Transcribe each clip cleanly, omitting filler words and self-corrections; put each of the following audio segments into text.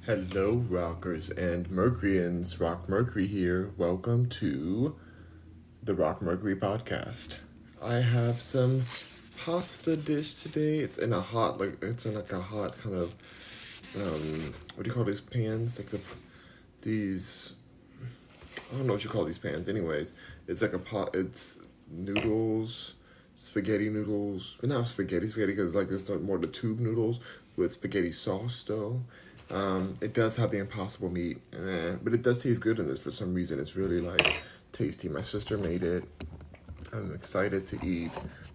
Hello, rockers and Mercuryans. Rock Mercury here. Welcome to the Rock Mercury podcast. I have some pasta dish today. It's in like a hot kind of what do you call these pans? These I don't know what you call these pans. Anyways, it's like a pot. It's noodles, spaghetti noodles. But not spaghetti because like it's more the tube noodles with spaghetti sauce though. It does have the impossible meat, but it does taste good in this for some reason. It's really like tasty. My sister made it. I'm excited to eat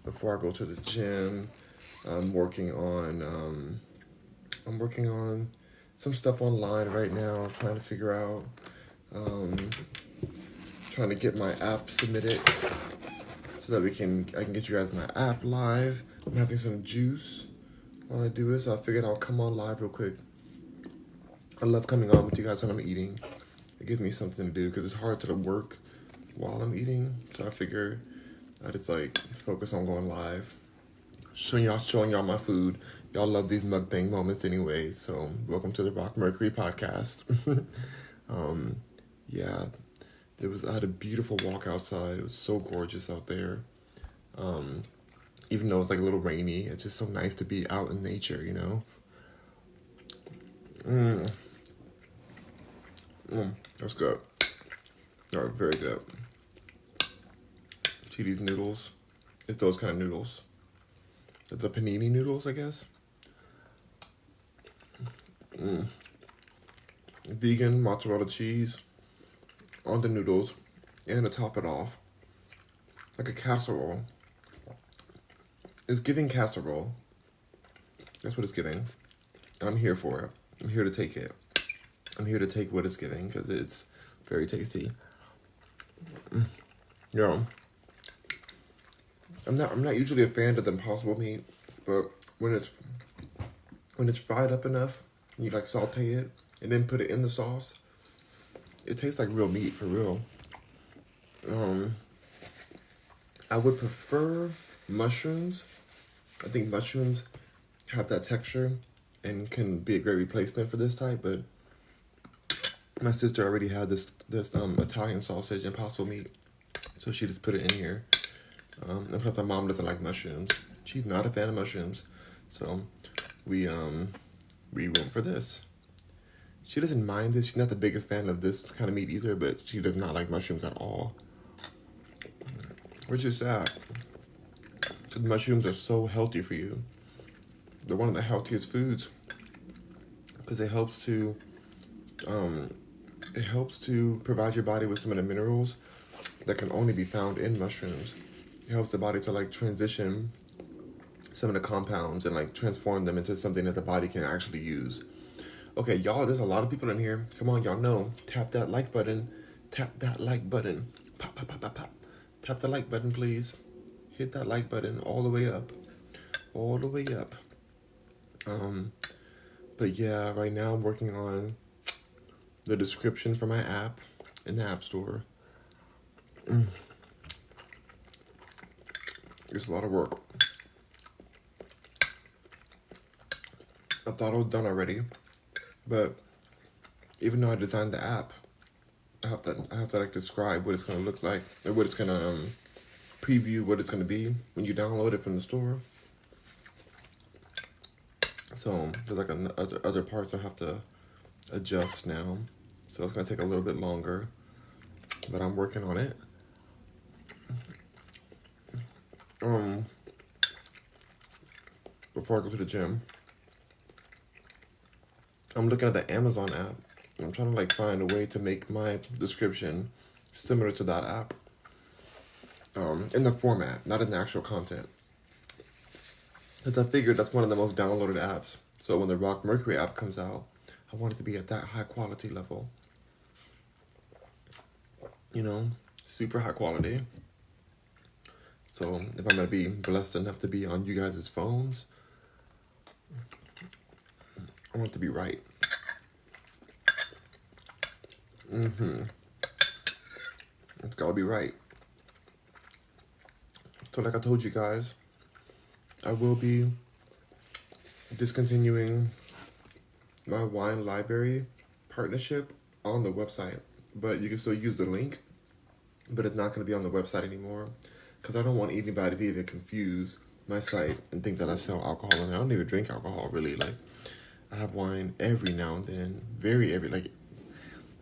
before I go to the gym. I'm working on um, I'm working on some stuff online right now, trying to figure out um, trying to get my app submitted so that I can get you guys my app live. I'm having some juice while I do this, so I figured I'll come on live real quick. I love coming on with you guys when I'm eating. It gives me something to do because it's hard to work while I'm eating. So I figure I just like focus on going live, showing y'all my food. Y'all love these mukbang moments anyway. So welcome to the Rock Mercury podcast. um, yeah, I had a beautiful walk outside. It was so gorgeous out there. Um, Even though it's like a little rainy, it's just so nice to be out in nature, you know? Mm, that's good. All right, very good. See these noodles? It's those kind of noodles. It's the panini noodles, I guess. Vegan mozzarella cheese on the noodles, and to top it off, like a casserole. It's giving casserole. That's what it's giving. I'm here for it. I'm here to take it. I'm here to take what it's giving because it's very tasty. Yo, I'm not usually a fan of the impossible meat, but when it's fried up enough, you like saute it and then put it in the sauce. It tastes like real meat for real. Um, I would prefer mushrooms. I think mushrooms have that texture and can be a great replacement for this type, but my sister already had this Italian sausage impossible meat, so she just put it in here. And plus my mom doesn't like mushrooms. She's not a fan of mushrooms, so we went for this. She doesn't mind this. She's not the biggest fan of this kind of meat either, but she does not like mushrooms at all, which is sad. So mushrooms are so healthy for you. They're one of the healthiest foods because um, it helps to provide your body with some of the minerals that can only be found in mushrooms. It helps the body to like transition some of the compounds and like transform them into something that the body can actually use. Okay, y'all, there's a lot of people in here. Come on, y'all know. Tap that like button. Tap that like button. Pop, pop, pop, pop, pop. Tap the like button, please. Hit that like button all the way up. All the way up. Um, but yeah, right now I'm working on the description for my app in the App Store. It's a lot of work. I thought it was done already, but even though I designed the app, I have to like describe what it's gonna look like or what it's gonna preview what it's gonna be when you download it from the store. So there's like other parts I have to adjust now, so it's gonna take a little bit longer, but I'm working on it. Um, Before I go to the gym, I'm looking at the Amazon app. And I'm trying to like find a way to make my description similar to that app. In the format, not in the actual content. Because I figured that's one of the most downloaded apps. So when the Rock Mercury app comes out, I want it to be at that high quality level. You know, super high quality. So if I'm gonna be blessed enough to be on you guys' phones, I want it to be right. It's gotta be right. So like I told you guys, I will be discontinuing my wine library partnership on the website, but you can still use the link, but it's not going to be on the website anymore because I don't want anybody to either confuse my site and think that I sell alcohol. And I don't even drink alcohol really. Like, I have wine every now and then, like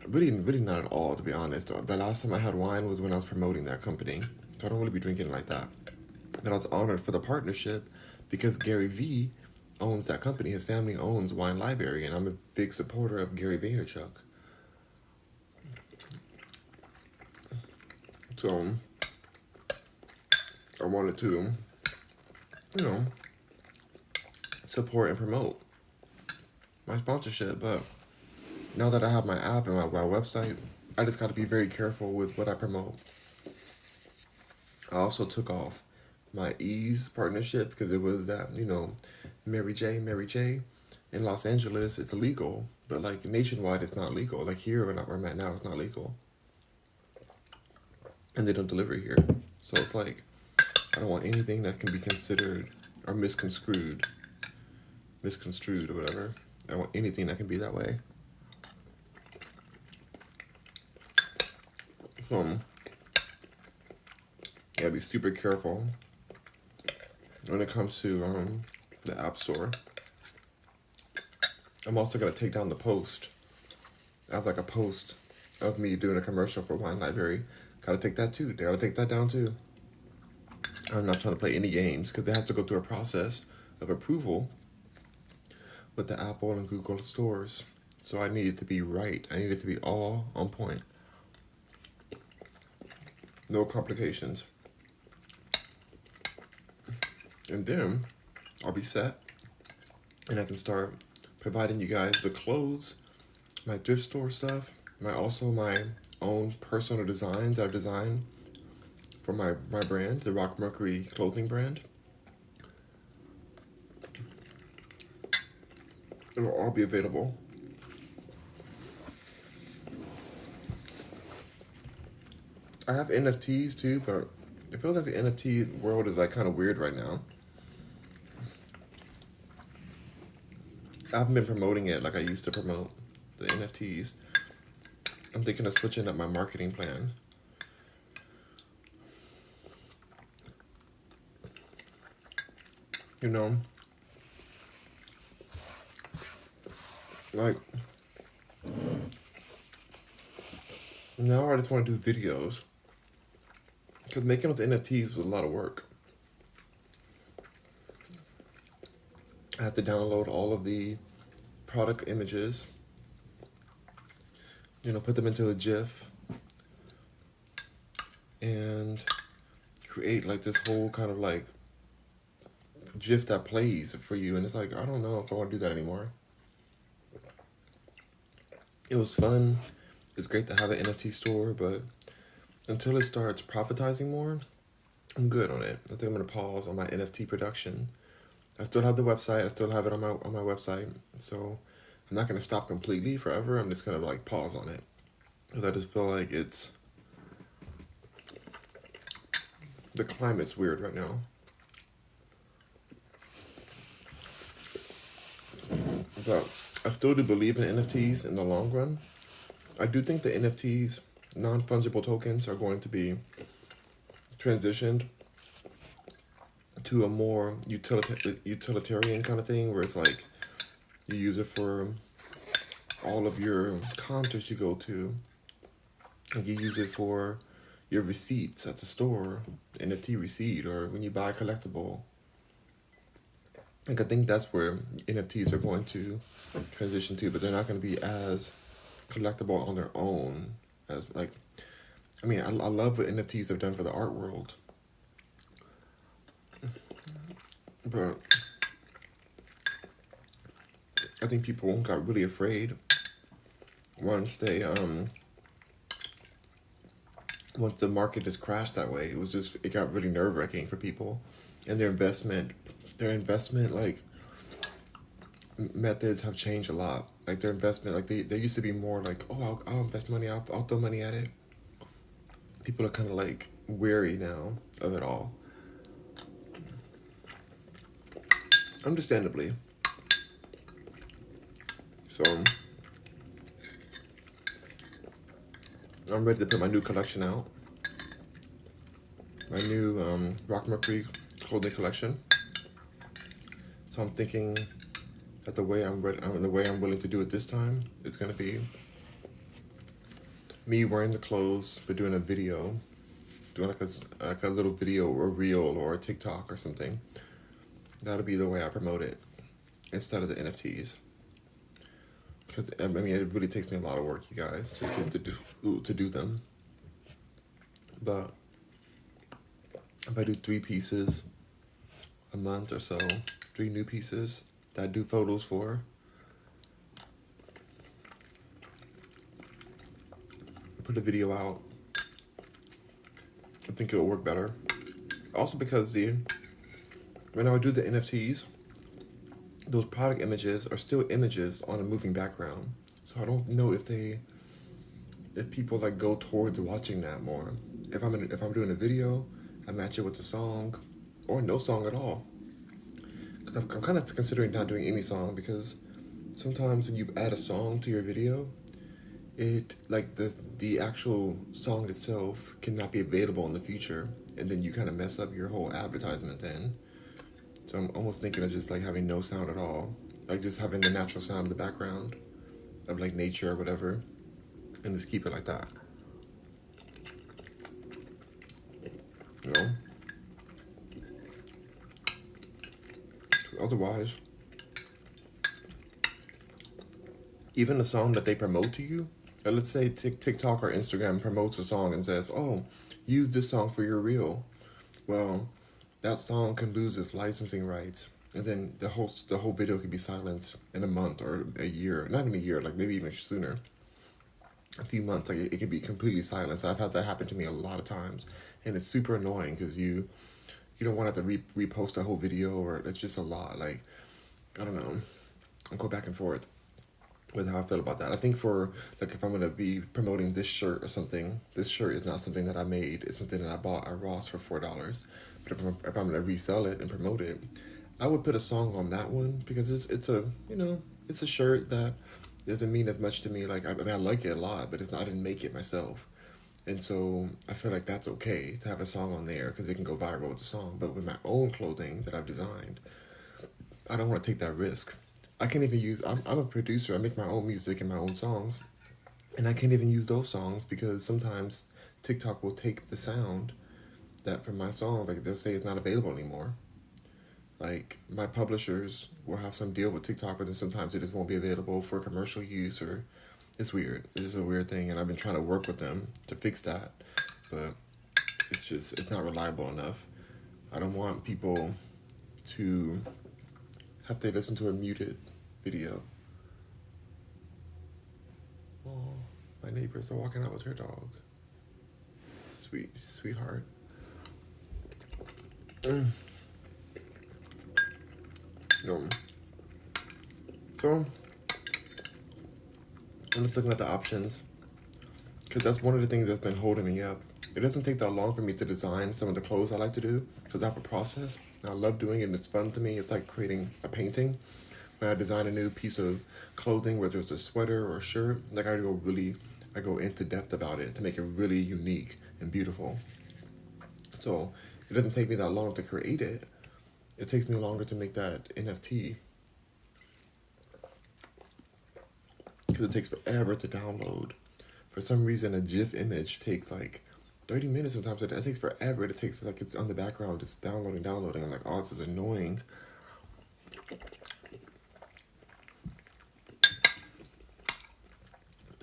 really not at all, to be honest. The last time I had wine was when I was promoting that company, so I don't really be drinking like that. But I was honored for the partnership because Gary V owns that company. His family owns Wine Library, and I'm a big supporter of Gary Vaynerchuk. So I wanted to, support and promote my sponsorship. But now that I have my app and my website, I just got to be very careful with what I promote. I also took off my Ease partnership because it was that, Mary J. In Los Angeles, it's illegal, but like nationwide, it's not legal. Like here, where I'm at now, it's not legal. And they don't deliver here. So it's like, I don't want anything that can be considered or misconstrued or whatever. I don't want anything that can be that way. So, gotta be super careful when it comes to the App Store. I'm also gonna take down the post. I have like a post of me doing a commercial for Wine Library. Gotta take that too. They gotta take that down too. I'm not trying to play any games because they have to go through a process of approval with the Apple and Google stores. So I need it to be right. I need it to be all on point. No complications. And then I'll be set and I can start providing you guys the clothes, my thrift store stuff, my own personal designs I've designed for my brand, the Rock Mercury clothing brand. It'll all be available. I have NFTs too, but it feels like the NFT world is like kind of weird right now. I haven't been promoting it like I used to promote the NFTs. I'm thinking of switching up my marketing plan. Like, now I just want to do videos. Because making those NFTs was a lot of work. I have to download all of the product images, put them into a GIF, and create like this whole kind of like GIF that plays for you. And it's like, I don't know if I want to do that anymore. It was fun. It's great to have an NFT store, but until it starts profitizing more, I'm good on it. I think I'm gonna pause on my NFT production. I still have the website. I still have it on my website. So I'm not gonna stop completely forever. I'm just gonna like pause on it because I just feel like the climate's weird right now. But I still do believe in NFTs in the long run. I do think the NFTs, non-fungible tokens, are going to be transitioned to a more utilitarian kind of thing, where it's like you use it for all of your concerts you go to. Like you use it for your receipts at the store, NFT receipt, or when you buy a collectible. Like I think that's where NFTs are going to transition to, but they're not going to be as collectible on their own as like. I mean, I love what NFTs have done for the art world, but I think people got really afraid once the market just crashed that way. It got really nerve-wracking for people, and their investment like methods have changed a lot. Like their investment, like they used to be more like, oh, I'll invest money, I'll throw money at it. People are kind of like wary now of it all, understandably. So I'm ready to put my new collection out. My new Rock Mercury clothing collection. So I'm thinking that the way I'm willing to do it this time, it's gonna be me wearing the clothes, but doing a video, doing like a little video or reel or a TikTok or something. That'll be the way I promote it instead of the NFTs. Because I mean, it really takes me a lot of work, you guys, to do them. But if I do 3 pieces a month or so, 3 new pieces that I do photos for, put a video out, I think it'll work better. Also because when I do the NFTs, those product images are still images on a moving background. So I don't know if people like go towards watching that more. If I'm doing a video, I match it with the song, or no song at all. Cause I'm kind of considering not doing any song because sometimes when you add a song to your video, it like the actual song itself cannot be available in the future, and then you kind of mess up your whole advertisement then. So I'm almost thinking of just like having no sound at all, like just having the natural sound in the background of like nature or whatever, and just keep it like that. You know. Otherwise, even a song that they promote to you, let's say TikTok or Instagram promotes a song and says, "Oh, use this song for your reel." Well, that song can lose its licensing rights, and then the whole video could be silenced in a month or a year. Not even a year, like maybe even sooner. A few months, like it could be completely silenced. I've had that happen to me a lot of times, and it's super annoying because you don't want to have to repost the whole video, or it's just a lot. Like, I don't know. I'll go back and forth with how I feel about that. I think for like if I'm gonna be promoting this shirt or something, this shirt is not something that I made. It's something that I bought at Ross for $4. But if I'm gonna resell it and promote it, I would put a song on that one because it's a it's a shirt that doesn't mean as much to me. Like I mean, I like it a lot, but it's not. I didn't make it myself. And so I feel like that's okay to have a song on there because it can go viral with the song. But with my own clothing that I've designed, I don't want to take that risk. I can't even use. I'm a producer. I make my own music and my own songs, and I can't even use those songs because sometimes TikTok will take the sound that from my song, like they'll say it's not available anymore. Like my publishers will have some deal with TikTok, but then sometimes it just won't be available for commercial use, or it's weird. This is a weird thing, and I've been trying to work with them to fix that, but it's not reliable enough. I don't want people to have to listen to a muted video. Oh, my neighbors are walking out with her dog. Sweetheart. No. So, I'm just looking at the options because that's one of the things that's been holding me up. It doesn't take that long for me to design some of the clothes I like to do because I have a process. I love doing it and it's fun to me. It's like creating a painting. When I design a new piece of clothing, whether it's a sweater or a shirt, like I go into depth about it to make it really unique and beautiful. So it doesn't take me that long to create it. It takes me longer to make that NFT because it takes forever to download. For some reason, a GIF image takes like 30 minutes sometimes. It takes forever. It takes like it's on the background, just downloading. I'm like, oh, this is annoying.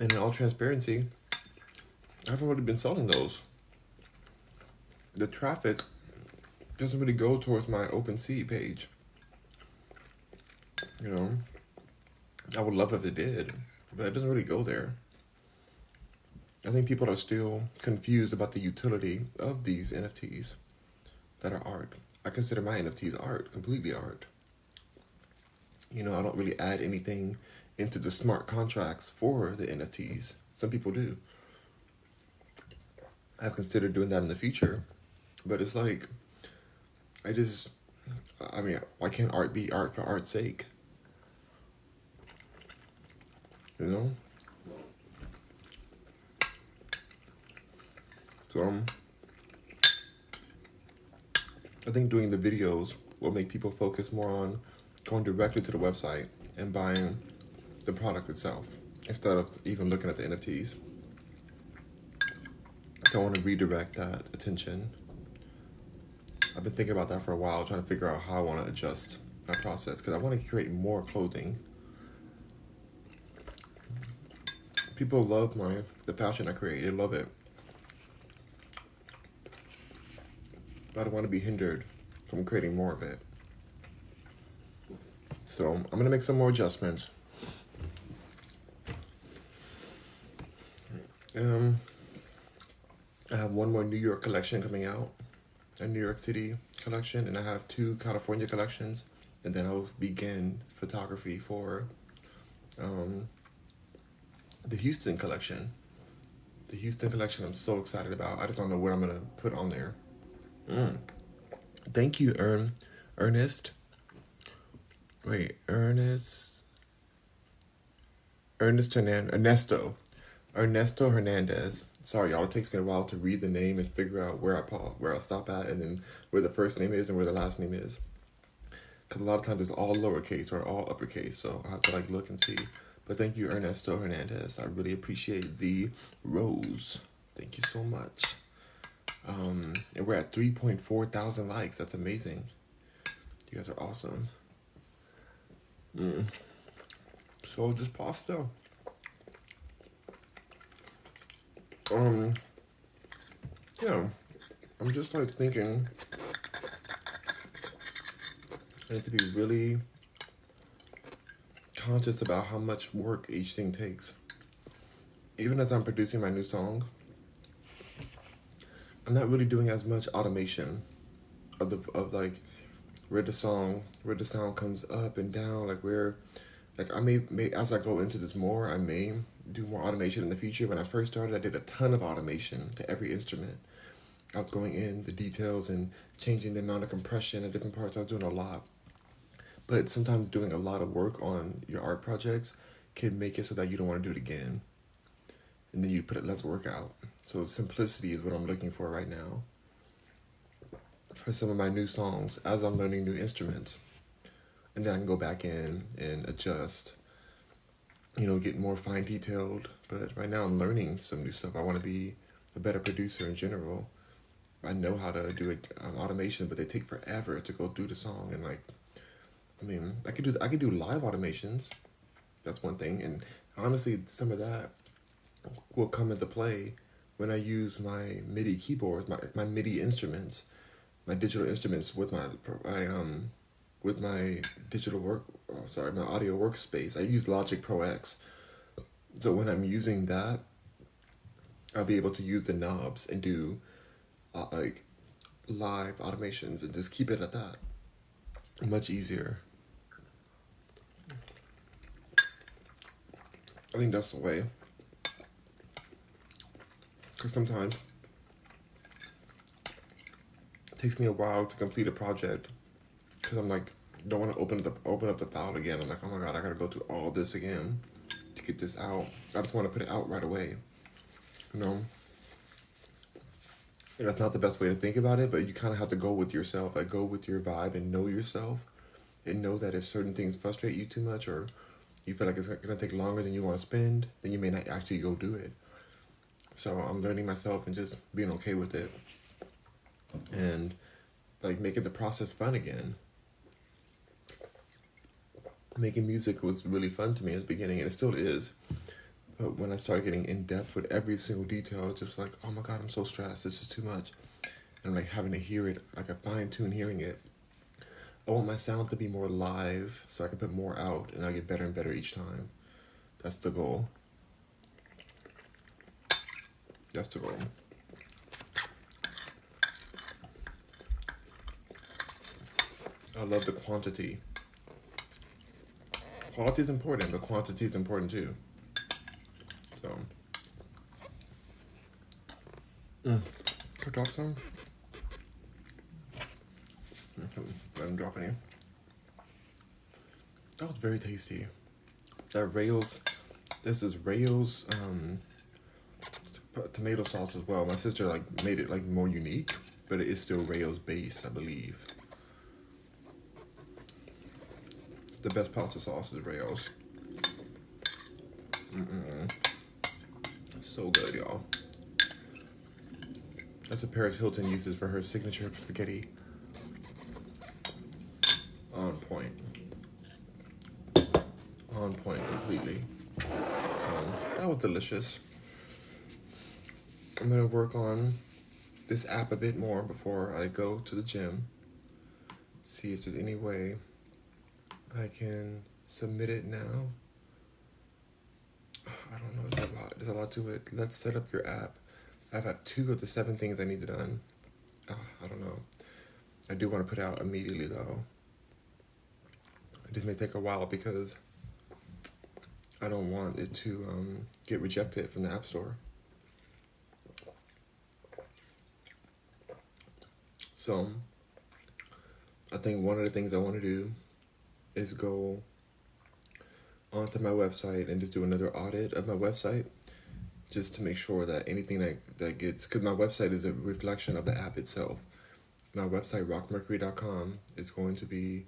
And in all transparency, I've already been selling those. The traffic doesn't really go towards my OpenSea page. You know, I would love if it did, but it doesn't really go there. I think people are still confused about the utility of these NFTs that are art. I consider my NFTs art, completely art. I don't really add anything into the smart contracts for the NFTs. Some people do. I've considered doing that in the future, but it's like, why can't art be art for art's sake? you know? So I think doing the videos will make people focus more on going directly to the website and buying the product itself instead of even looking at the NFTs. I want to redirect that attention. I've been thinking about that for a while, trying to figure out how I want to adjust my process because I want to create more clothing. People love the fashion I create. They love it. I don't want to be hindered from creating more of it. So I'm going to make some more adjustments. I have one more New York collection coming out, a New York City collection, and I have 2 California collections, and then I'll begin photography for the Houston collection. The Houston collection I'm so excited about. I just don't know what I'm going to put on there. Thank you, Ernest. Wait, Ernesto Hernandez. Sorry, y'all. It takes me a while to read the name and figure out where I stop at, and then where the first name is and where the last name is. Because a lot of times it's all lowercase or all uppercase, so I have to look and see. But thank you, Ernesto Hernandez. I really appreciate the rose. Thank you so much. And we're at 3.4 thousand likes. That's amazing. You guys are awesome. So just pasta. Yeah, I'm just thinking I need to be really conscious about how much work each thing takes. Even as I'm producing my new song, I'm not really doing as much automation of where the sound comes up and down, I may as I go into this more, I may do more automation in the future. When I first started, I did a ton of automation to every instrument. I was going in the details and changing the amount of compression at different parts. I was doing a lot. But sometimes doing a lot of work on your art projects can make it so that you don't want to do it again. And then you put less work out. So simplicity is what I'm looking for right now for some of my new songs as I'm learning new instruments. And then I can go back in and adjust, get more fine detailed. But right now I'm learning some new stuff. I want to be a better producer in general. I know how to do it automation, but they take forever to go through the song. And I could do live automations. That's one thing. And honestly, some of that will come into play when I use my MIDI keyboards, my MIDI instruments, my digital instruments with my my audio workspace. I use Logic Pro X. So when I'm using that, I'll be able to use the knobs and do live automations and just keep it at that. Much easier. I think that's the way. Because sometimes it takes me a while to complete a project because I'm don't want to open up the file again. I'm oh my god, I gotta go through all this again to get this out. I just want to put it out right away. And that's not the best way to think about it, but you kind of have to go with yourself. Go with your vibe and know yourself, and know that if certain things frustrate you too much or you feel like it's gonna take longer than you want to spend, then you may not actually go do it. So I'm learning myself and just being okay with it, and making the process fun again. Making music was really fun to me at the beginning, and it still is. But when I started getting in depth with every single detail, it's just oh my god, I'm so stressed. This is too much. And having to hear it, a fine tune hearing it. I want my sound to be more live so I can put more out, and I get better and better each time. That's the goal. That's the goal. I love the quantity. Quality is important, but quantity is important too. So, can I drop some? Let them drop any. That was very tasty. That Rails This is Rayo's tomato sauce as well. My sister like made it like more unique, but it is still Rayo's base, I believe. The best pasta sauce is Rayo's. So good, y'all. That's what Paris Hilton uses for her signature spaghetti. On point. On point completely. So that was delicious. I'm gonna work on this app a bit more before I go to the gym. See if there's any way I can submit it now. I don't know, there's a lot to it. Let's set up your app. I have 2 of the 7 things I need done. I don't know. I do want to put out immediately though. This may take a while because I don't want it to get rejected from the App Store. So I think one of the things I want to do is go onto my website and just do another audit of my website, just to make sure that anything that gets, because my website is a reflection of the app itself. My website, rockmercury.com, is going to be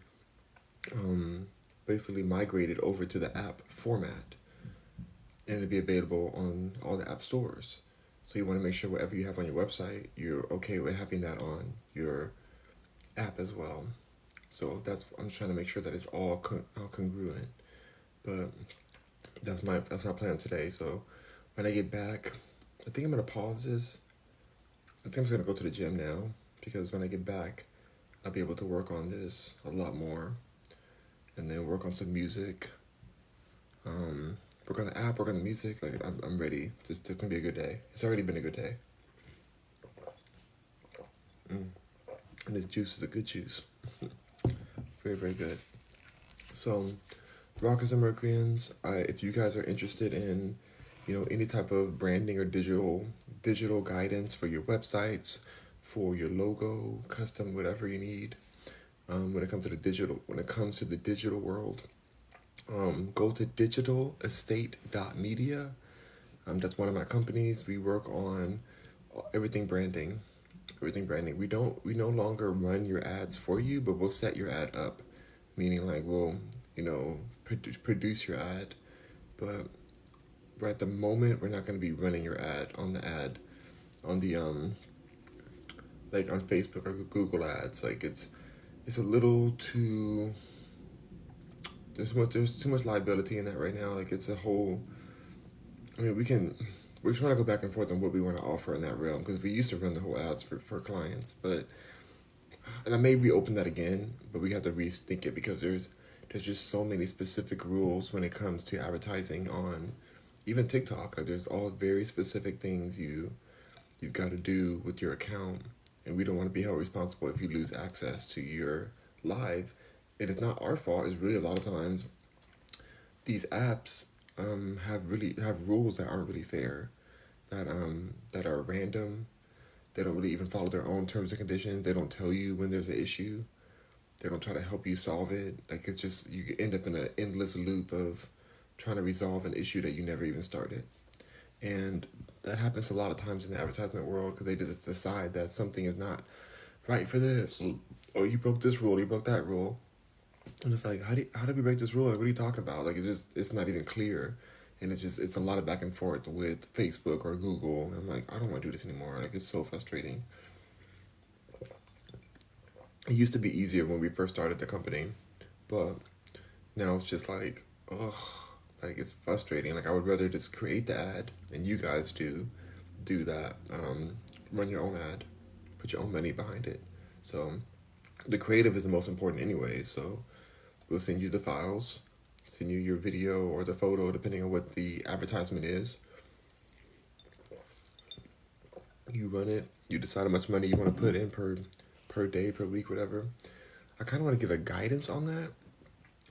basically migrated over to the app format, and it'll be available on all the app stores. So you want to make sure whatever you have on your website, you're okay with having that on your app as well. So I'm trying to make sure that it's all congruent. But that's my plan today. So when I get back, I think I'm gonna pause this. I think I'm just gonna go to the gym now, because when I get back, I'll be able to work on this a lot more, and then work on some music. Work on the app, work on the music. Like I'm ready. It's gonna be a good day. It's already been a good day. And this juice is a good juice. Very, very good. So, Rockers and Mercuryans, if you guys are interested in, any type of branding or digital guidance for your websites, for your logo, custom, whatever you need, when it comes to the digital world, go to digitалestate.media. That's one of my companies. We work on everything branding. We no longer run your ads for you, but we'll set your ad up, meaning like we'll, produce your ad, but right at the moment we're not going to be running your ad on the like on Facebook or Google ads. Like it's a little too, there's too much liability in that right now. Like it's a whole, we're trying to go back and forth on what we want to offer in that realm, because we used to run the whole ads for clients, and I may reopen that again, but we have to rethink it, because there's just so many specific rules when it comes to advertising on even TikTok. Like there's all very specific things you've got to do with your account, and we don't want to be held responsible if you lose access to your live. And it's not our fault. It's really a lot of times these apps have rules that aren't really fair, that are random. They don't really even follow their own terms and conditions. They don't tell you when there's an issue. They don't try to help you solve it. Like it's just, you end up in an endless loop of trying to resolve an issue that you never even started. And that happens a lot of times in the advertisement world, because they just decide that something is not right for this. Or you broke this rule, you broke that rule. And it's like, how did we break this rule? Like, what are you talking about? Like, it's not even clear. And it's a lot of back and forth with Facebook or Google. And I'm like, I don't want to do this anymore. Like, it's so frustrating. It used to be easier when we first started the company, but now it's just like, ugh, like it's frustrating. Like I would rather just create the ad, and you guys do that. Run your own ad, put your own money behind it. So the creative is the most important anyway. So we'll send you the files, send you your video or the photo, depending on what the advertisement is. You run it. You decide how much money you want to put in per day, per week, whatever. I kind of want to give a guidance on that.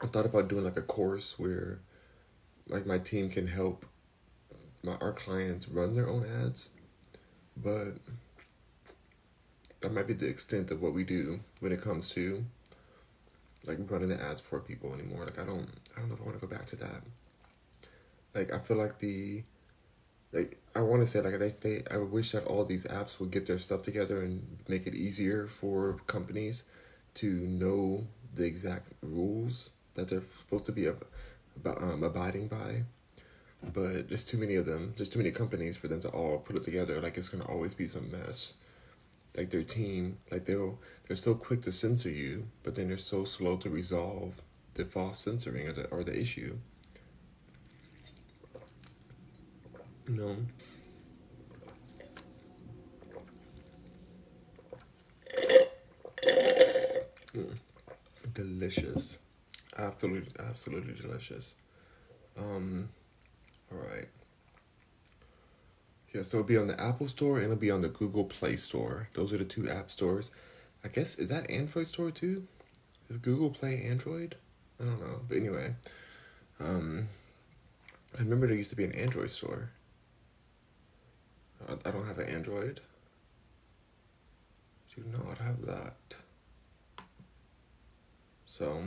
I thought about doing like a course where like my team can help our clients run their own ads, but that might be the extent of what we do when it comes to like running the ads for people anymore. Like I don't know if I want to go back to that. Like I feel like I want to say like I wish that all these apps would get their stuff together and make it easier for companies to know the exact rules that they're supposed to be abiding by. But there's too many of them. There's too many companies for them to all put it together. Like it's gonna always be some mess. Like their team, like they're so quick to censor you, but then they're so slow to resolve the false censoring or the issue. You know, delicious, absolutely delicious. Um, all right. Yeah, so it'll be on the Apple Store and it'll be on the Google Play Store. Those are the two app stores. I guess is that Android store too? Is Google Play Android? I don't know, but anyway, um, I remember there used to be an Android store. I don't have an Android. Do not have that. So,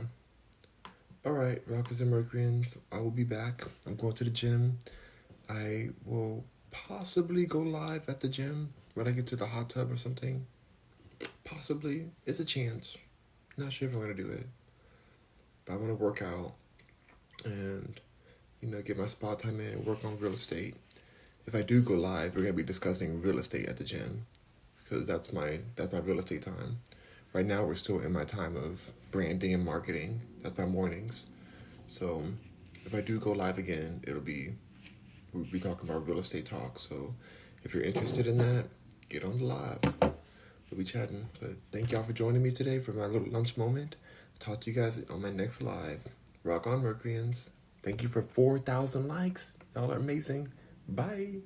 all right, Rockers and Mercuryans, I will be back. I'm going to the gym. I will possibly go live at the gym when I get to the hot tub or something. Possibly. It's a chance. Not sure if I'm going to do it. But I want to work out and, get my spa time in and work on real estate. If I do go live, we're going to be discussing real estate at the gym because that's my real estate time. Right now, we're still in my time of branding and marketing. That's my mornings. So if I do go live again, we'll be talking about real estate talk. So if you're interested in that, get on the live. We'll be chatting. But thank y'all for joining me today for my little lunch moment. Talk to you guys on my next live. Rock on, Mercuryans. Thank you for 4,000 likes. Y'all are amazing. Bye.